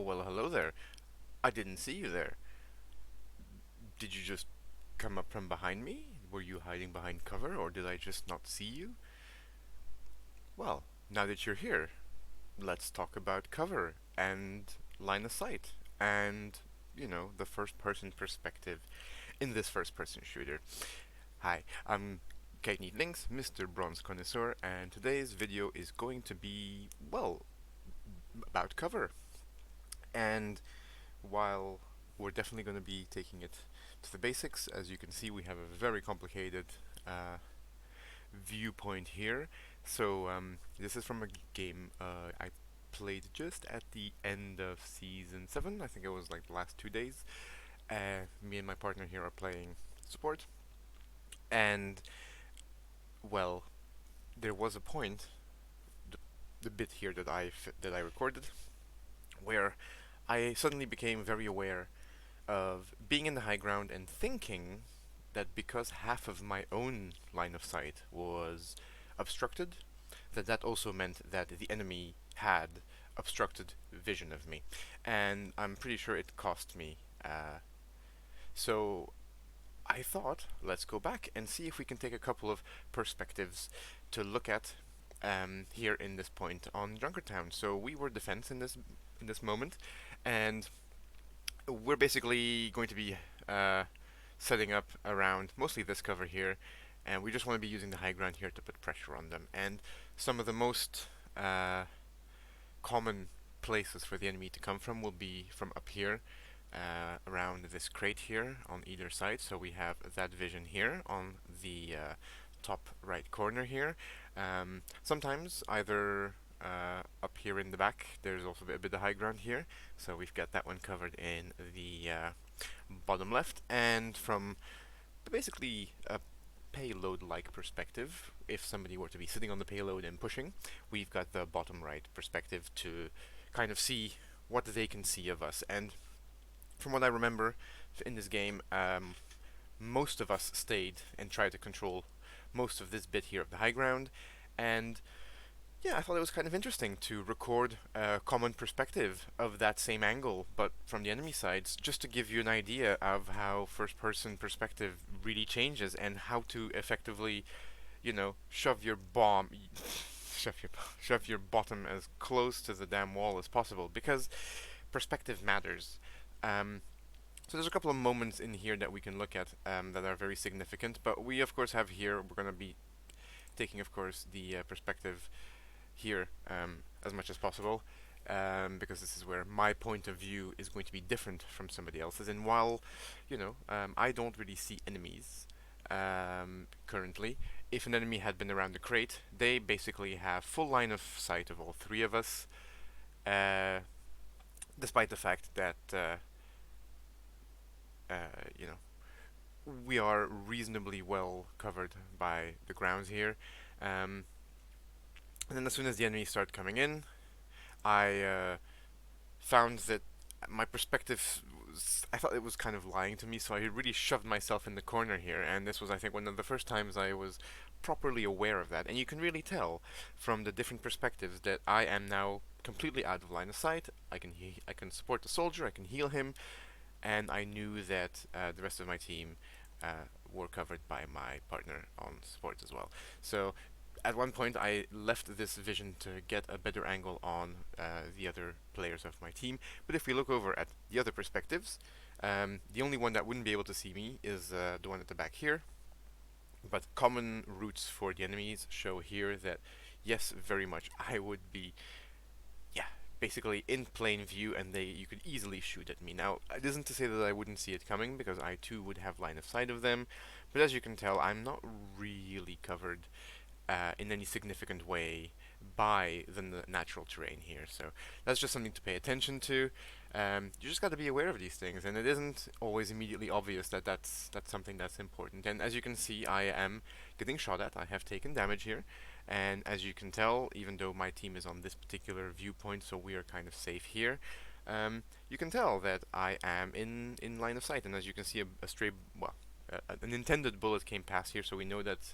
well, hello there. I didn't see you there. Did you just come up from behind me? Were you hiding behind cover, or did I just not see you? Well, now that you're here, let's talk about cover and line of sight and, the first person perspective in this first person shooter. Hi, I'm Kate Links, Mr. Bronze Connoisseur, and today's video is going to be, well, about cover. And while we're definitely going to be taking it to the basics, as you can see, we have a very complicated uh, viewpoint here. So this is from a game I played just at the end of season 7. I think it was like the last 2 days. Me and my partner here are playing support, and well, there was a point, the, the bit here that I recorded, where I suddenly became very aware of being in the high ground and thinking that because half of my own line of sight was obstructed, that also meant that the enemy had obstructed vision of me. And I'm pretty sure it cost me. So I thought, let's go back and see if we can take a couple of perspectives to look at here in this point on Junkertown. So we were defense in this moment, and we're basically going to be setting up around mostly this cover here, and we just want to be using the high ground here to put pressure on them. And some of the most common places for the enemy to come from will be from up here, around this crate here on either side. So we have that vision here on the top right corner here. Sometimes either up here in the back, there's also a bit of high ground here, so we've got that one covered in the bottom left. And from basically a payload-like perspective, if somebody were to be sitting on the payload and pushing, we've got the bottom right perspective to kind of see what they can see of us. And from what I remember in this game, most of us stayed and tried to control most of this bit here of the high ground. And yeah, I thought it was kind of interesting to record a common perspective of that same angle, but from the enemy sides, just to give you an idea of how first-person perspective really changes and how to effectively, shove your bomb, shove your bottom as close to the damn wall as possible, because perspective matters. So there's a couple of moments in here that we can look at that are very significant, but we of course have here, we're going to be taking of course the perspective here as much as possible, because this is where my point of view is going to be different from somebody else's. And while, I don't really see enemies currently, if an enemy had been around the crate, they basically have full line of sight of all three of us, despite the fact that, you know, we are reasonably well covered by the grounds here. And then as soon as the enemies start coming in, I found that my perspective I thought it was kind of lying to me, so I really shoved myself in the corner here, and this was, I think, one of the first times I was properly aware of that. And you can really tell from the different perspectives that I am now completely out of line of sight. I can support the soldier, I can heal him, and I knew that the rest of my team were covered by my partner on support as well. So at one point I left this vision to get a better angle on the other players of my team. But if we look over at the other perspectives, the only one that wouldn't be able to see me is the one at the back here. But common routes for the enemies show here that, yes, very much, I would be, yeah, basically in plain view, and you could easily shoot at me. Now, it isn't to say that I wouldn't see it coming, because I too would have line of sight of them, but as you can tell, I'm not really covered in any significant way by the natural terrain here. So that's just something to pay attention to. You just got to be aware of these things, and it isn't always immediately obvious that that's something that's important. And as you can see, I am getting shot at. I have taken damage here, and as you can tell, even though my team is on this particular viewpoint, so we are kind of safe here, you can tell that I am in line of sight. And as you can see, a stray, well, an intended bullet came past here, so we know that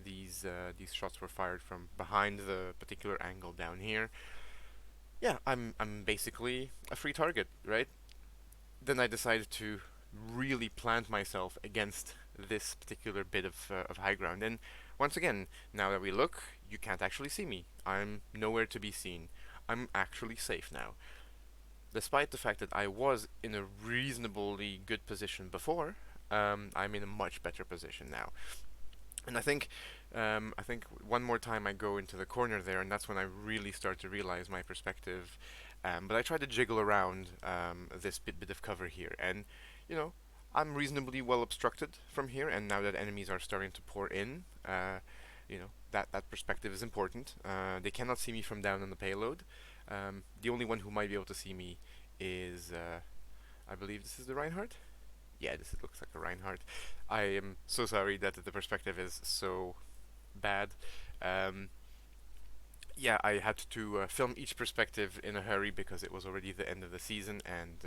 these shots were fired from behind the particular angle down here. yeah, I'm basically a free target, right? Then I decided to really plant myself against this particular bit of high ground. And once again, now that we look, you can't actually see me. I'm nowhere to be seen. I'm actually safe now. Despite the fact that I was in a reasonably good position before, I'm in a much better position now. And I think one more time I go into the corner there, and that's when I really start to realize my perspective. But I try to jiggle around this bit of cover here, and you know, I'm reasonably well obstructed from here. And now that enemies are starting to pour in, that perspective is important. They cannot see me from down on the payload. The only one who might be able to see me is, I believe this is the Reinhardt. Yeah, this looks like a Reinhardt. I am so sorry that the perspective is so bad. Um, yeah, I had to film each perspective in a hurry because it was already the end of the season, and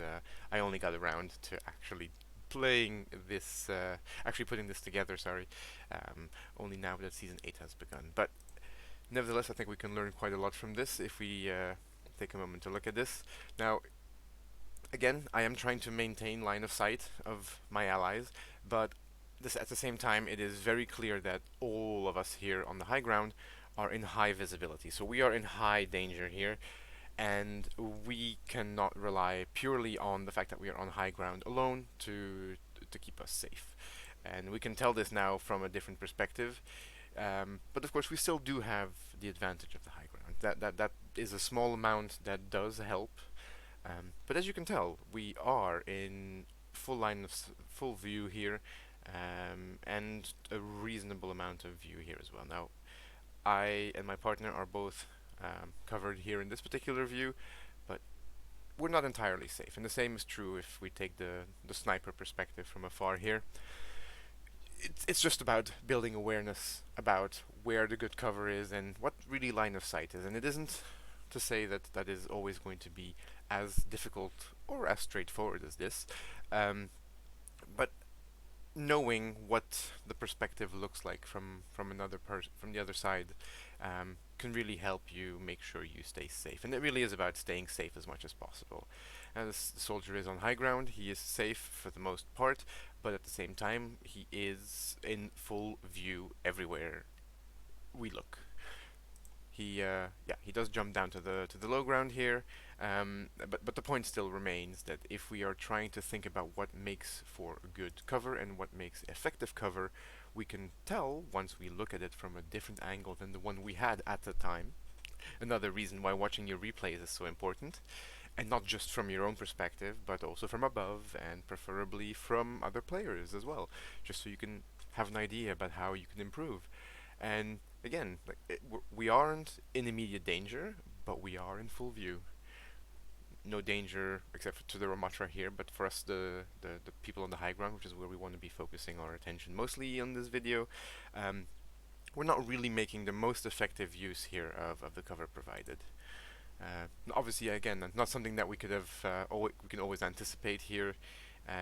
I only got around to actually playing this, actually putting this together. Sorry, only now that season 8 has begun. But nevertheless, I think we can learn quite a lot from this if we take a moment to look at this. Now, again, I am trying to maintain line of sight of my allies, but this, at the same time, it is very clear that all of us here on the high ground are in high visibility. So we are in high danger here, and we cannot rely purely on the fact that we are on high ground alone to keep us safe. And we can tell this now from a different perspective. But of course, we still do have the advantage of the high ground. That is a small amount that does help. But as you can tell, we are in full view here, and a reasonable amount of view here as well. Now, I and my partner are both covered here in this particular view, but we're not entirely safe. And the same is true if we take the sniper perspective from afar here. It's just about building awareness about where the good cover is and what really line of sight is. And it isn't to say that that is always going to be as difficult or as straightforward as this, but knowing what the perspective looks like from from the other side can really help you make sure you stay safe. And it really is about staying safe as much as possible. As the soldier is on high ground, he is safe for the most part, but at the same time, he is in full view everywhere we look. He does jump down to the low ground here, but the point still remains that if we are trying to think about what makes for good cover and what makes effective cover, we can tell once we look at it from a different angle than the one we had at the time. Another reason why watching your replays is so important, and not just from your own perspective, but also from above and preferably from other players as well, just so you can have an idea about how you can improve. And again, like we aren't in immediate danger, but we are in full view. No danger except for to the Ramatra here, but for us, the people on the high ground, which is where we want to be focusing our attention mostly on this video, we're not really making the most effective use here of the cover provided. Obviously, again, not something that we could have we can always anticipate here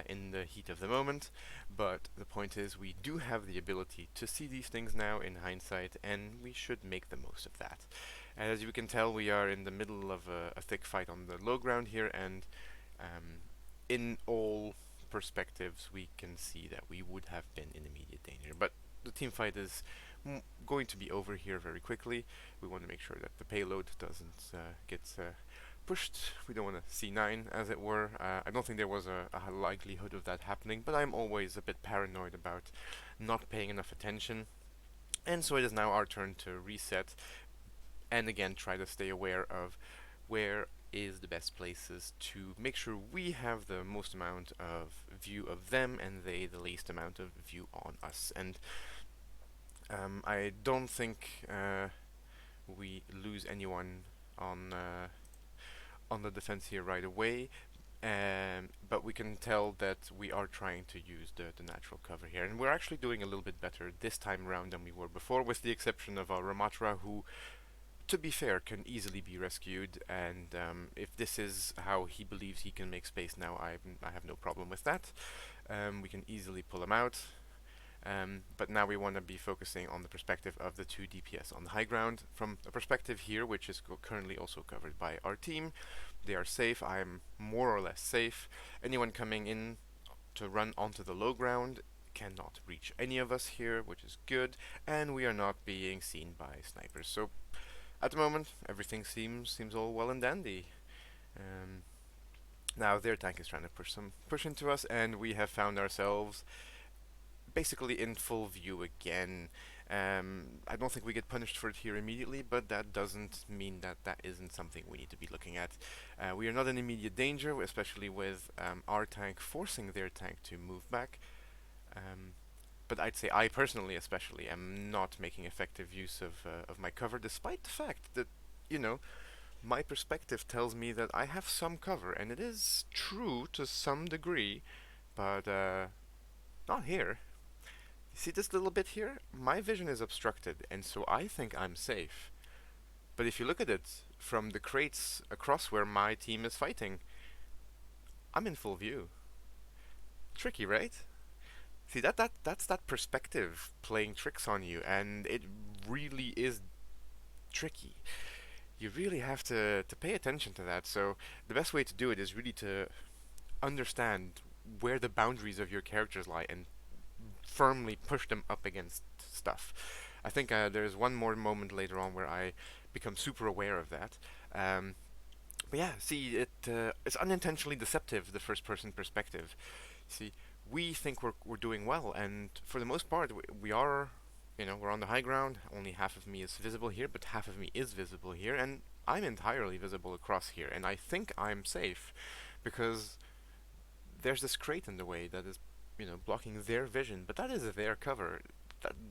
in the heat of the moment, but the point is we do have the ability to see these things now in hindsight, and we should make the most of that. And as you can tell, we are in the middle of a thick fight on the low ground here, and in all perspectives we can see that we would have been in immediate danger. But the team fight is going to be over here very quickly. We want to make sure that the payload doesn't get pushed. We don't want to C9, as it were. I don't think there was a likelihood of that happening, but I'm always a bit paranoid about not paying enough attention. And so it is now our turn to reset, and again try to stay aware of where is the best places to make sure we have the most amount of view of them and they the least amount of view on us. And I don't think we lose anyone on the defense here right away, but we can tell that we are trying to use the natural cover here, and we're actually doing a little bit better this time around than we were before, with the exception of our Ramatra, who, to be fair, can easily be rescued, and if this is how he believes he can make space now, I have no problem with that. We can easily pull him out. But now we want to be focusing on the perspective of the two DPS on the high ground. From a perspective here, which is currently also covered by our team, they are safe. I'm more or less safe. Anyone coming in to run onto the low ground cannot reach any of us here, which is good, and we are not being seen by snipers. So at the moment, everything seems all well and dandy. Um, Now their tank is trying to push into us, and we have found ourselves basically in full view again. I don't think we get punished for it here immediately, but that doesn't mean that that isn't something we need to be looking at. We are not in immediate danger, especially with our tank forcing their tank to move back. But I'd say I personally, especially, am not making effective use of my cover, despite the fact that, you know, my perspective tells me that I have some cover, and it is true to some degree, but not here. You see this little bit here? My vision is obstructed, and so I think I'm safe. But if you look at it from the crates across where my team is fighting, I'm in full view. Tricky, right? See that's that perspective playing tricks on you, and it really is tricky. You really have to pay attention to that. So the best way to do it is really to understand where the boundaries of your characters lie and firmly push them up against stuff. I think there's one more moment later on where I become super aware of that. But yeah, see, it's unintentionally deceptive, the first-person perspective. See, we think we're doing well, and for the most part, we are, we're on the high ground. Only half of me is visible here, but half of me is visible here, and I'm entirely visible across here, and I think I'm safe, because there's this crate in the way that is, blocking their vision, but that is their cover.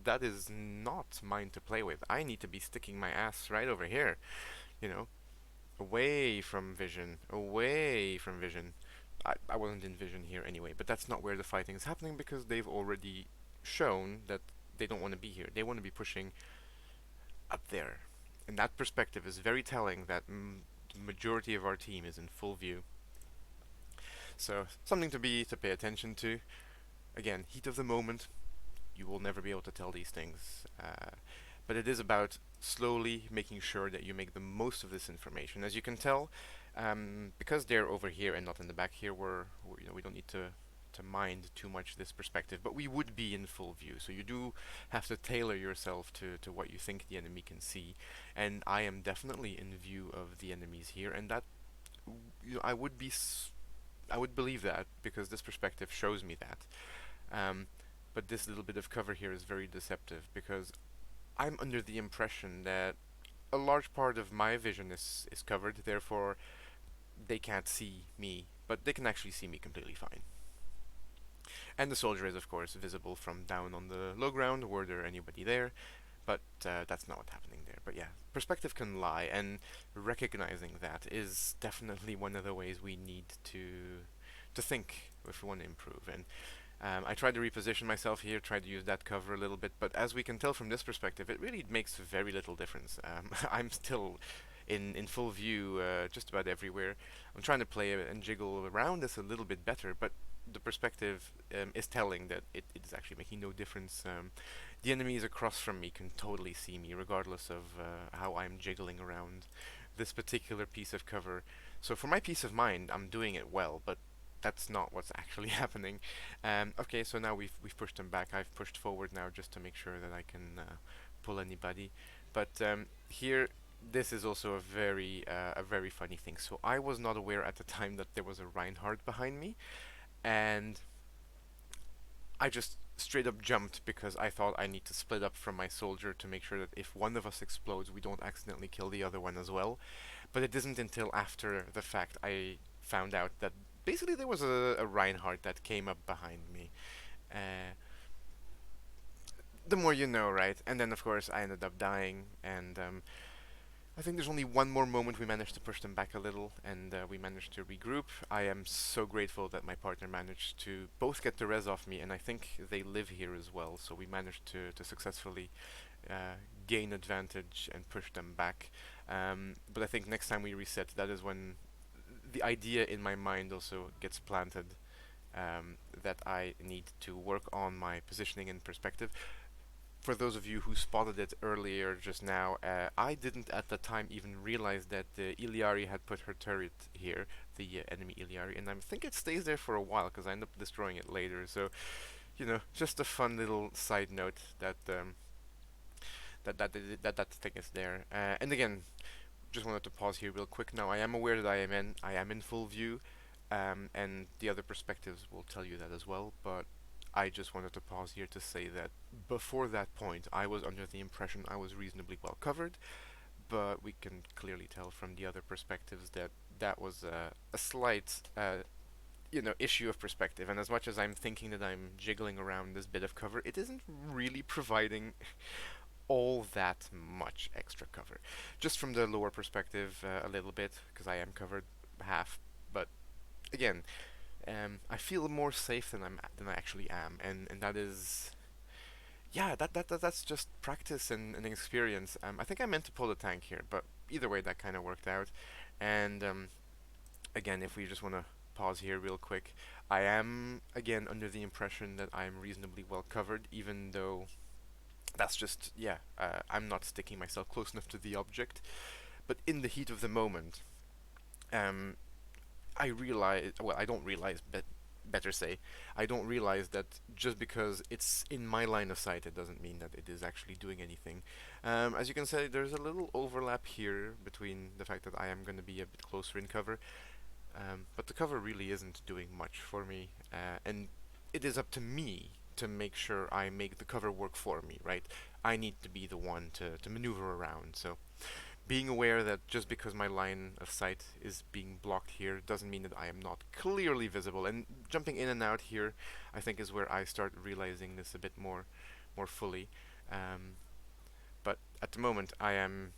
That is not mine to play with. I need to be sticking my ass right over here, you know, away from vision, away from vision. I wasn't in vision here anyway, but that's not where the fighting is happening because they've already shown that they don't want to be here. They want to be pushing up there. And that perspective is very telling that the majority of our team is in full view. So, something to pay attention to. Again, heat of the moment. You will never be able to tell these things. But it is about slowly making sure that you make the most of this information. As you can tell, because they're over here and not in the back here, we don't need to mind too much this perspective, but we would be in full view. So you do have to tailor yourself to what you think the enemy can see. And I am definitely in view of the enemies here, and that I would I would believe that because this perspective shows me that. But this little bit of cover here is very deceptive because I'm under the impression that a large part of my vision is covered, therefore they can't see me, but they can actually see me completely fine. And the soldier is, of course, visible from down on the low ground, were there anybody there, but that's not what's happening there. But yeah, perspective can lie, and recognizing that is definitely one of the ways we need to think if we want to improve. And I tried to reposition myself here, tried to use that cover a little bit, but as we can tell from this perspective, it really makes very little difference. I'm still in full view just about everywhere. I'm trying to play and jiggle around this a little bit better, but the perspective is telling that it is actually making no difference. The enemies across from me can totally see me, regardless of how I'm jiggling around this particular piece of cover. So for my peace of mind, I'm doing it well, but that's not what's actually happening. Okay, so now we've pushed them back. I've pushed forward now just to make sure that I can pull anybody. But here, this is also a very funny thing. So I was not aware at the time that there was a Reinhardt behind me, and I just straight up jumped because I thought I need to split up from my soldier to make sure that if one of us explodes, we don't accidentally kill the other one as well. But it isn't until after the fact I found out that basically there was a Reinhardt that came up behind me. Uh, the more you know, right? And then of course I ended up dying, and I think there's only one more moment we managed to push them back a little, and we managed to regroup. I am so grateful that my partner managed to both get the res off me, and I think they live here as well, so we managed to successfully gain advantage and push them back. But I think next time we reset, that is when the idea in my mind also gets planted. that I need to work on my positioning and perspective. For those of you who spotted it earlier just now, I didn't at the time even realize that the Iliari had put her turret here, the enemy Iliari, and I think it stays there for a while because I end up destroying it later. So, just a fun little side note that that thing is there. And again, just wanted to pause here real quick. Now, I am aware that I am in full view, and the other perspectives will tell you that as well. But I just wanted to pause here to say that before that point, I was under the impression I was reasonably well covered, but we can clearly tell from the other perspectives that that was a slight, issue of perspective. And as much as I'm thinking that I'm jiggling around this bit of cover, it isn't really providing all that much extra cover. Just from the lower perspective, a little bit, because I am covered half. But again, I feel more safe than I actually am, and that is, yeah, that's just practice and experience. I think I meant to pull the tank here, but either way, that kind of worked out. And again, if we just want to pause here real quick, I am again under the impression that I'm reasonably well covered, even though that's just, yeah, I'm not sticking myself close enough to the object. But in the heat of the moment, um, I realize, well, I don't realize, but better say, I don't realize that just because it's in my line of sight, it doesn't mean that it is actually doing anything. As you can see, there's a little overlap here between the fact that I am going to be a bit closer in cover, but the cover really isn't doing much for me, and it is up to me to make sure I make the cover work for me, right? I need to be the one to maneuver around, so being aware that just because my line of sight is being blocked here doesn't mean that I am not clearly visible. And jumping in and out here, I think, is where I start realizing this a bit more fully. Um, but at the moment, I'm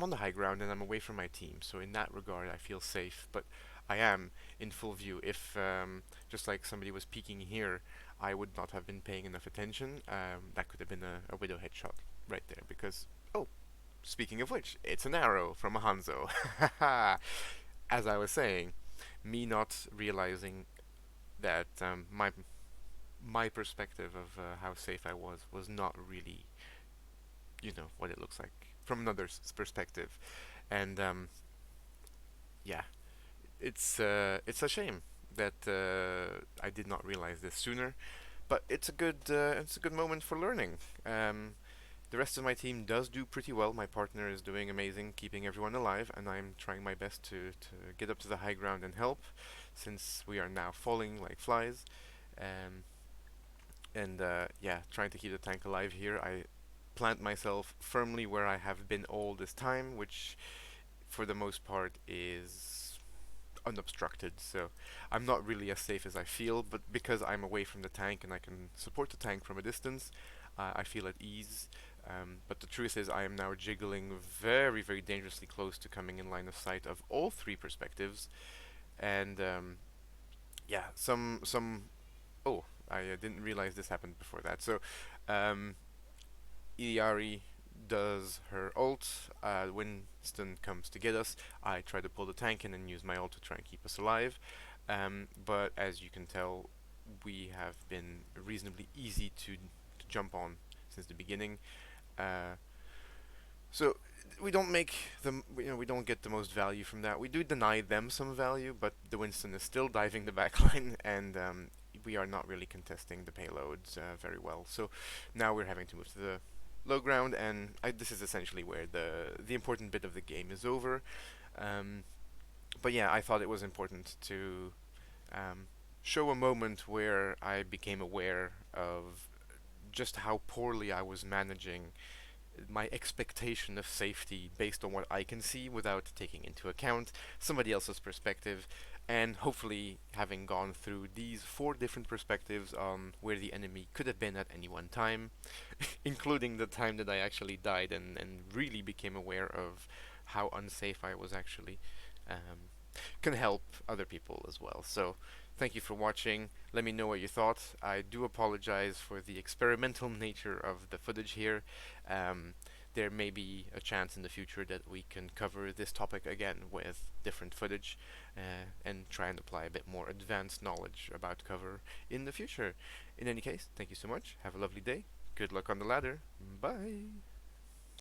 on the high ground and I'm away from my team. So in that regard, I feel safe. But I am in full view. If just like somebody was peeking here, I would not have been paying enough attention. That could have been a widow headshot right there because, oh, speaking of which, it's an arrow from a Hanzo. As I was saying, me not realizing that my perspective of how safe I was not really, what it looks like from another's perspective, and yeah, it's a shame that I did not realize this sooner, but it's a good moment for learning. The rest of my team does do pretty well. My partner is doing amazing, keeping everyone alive, and I'm trying my best to get up to the high ground and help, since we are now falling like flies. Um, and yeah, trying to keep the tank alive here. I plant myself firmly where I have been all this time, which for the most part is unobstructed, so I'm not really as safe as I feel, but because I'm away from the tank and I can support the tank from a distance, I feel at ease. But the truth is, I am now jiggling very, very dangerously close to coming in line of sight of all three perspectives, and yeah, some. Oh, I didn't realize this happened before that. So, um, Iliari does her ult. Winston comes to get us. I try to pull the tank in and use my ult to try and keep us alive. But as you can tell, we have been reasonably easy to jump on since the beginning. Uh, so we don't make we don't get the most value from that. We do deny them some value, but the Winston is still diving the backline, and we are not really contesting the payloads very well. So now we're having to move to the low ground, and this is essentially where the important bit of the game is over. Um, but yeah, I thought it was important to show a moment where I became aware of just how poorly I was managing my expectation of safety based on what I can see without taking into account somebody else's perspective, and hopefully having gone through these four different perspectives on where the enemy could have been at any one time, including the time that I actually died and really became aware of how unsafe I was actually, um, can help other people as well. So thank you for watching. Let me know what you thought. I do apologize for the experimental nature of the footage here. Um, there may be a chance in the future that we can cover this topic again with different footage and try and apply a bit more advanced knowledge about cover in the future. In any case, thank you so much. Have a lovely day. Good luck on the ladder. Bye.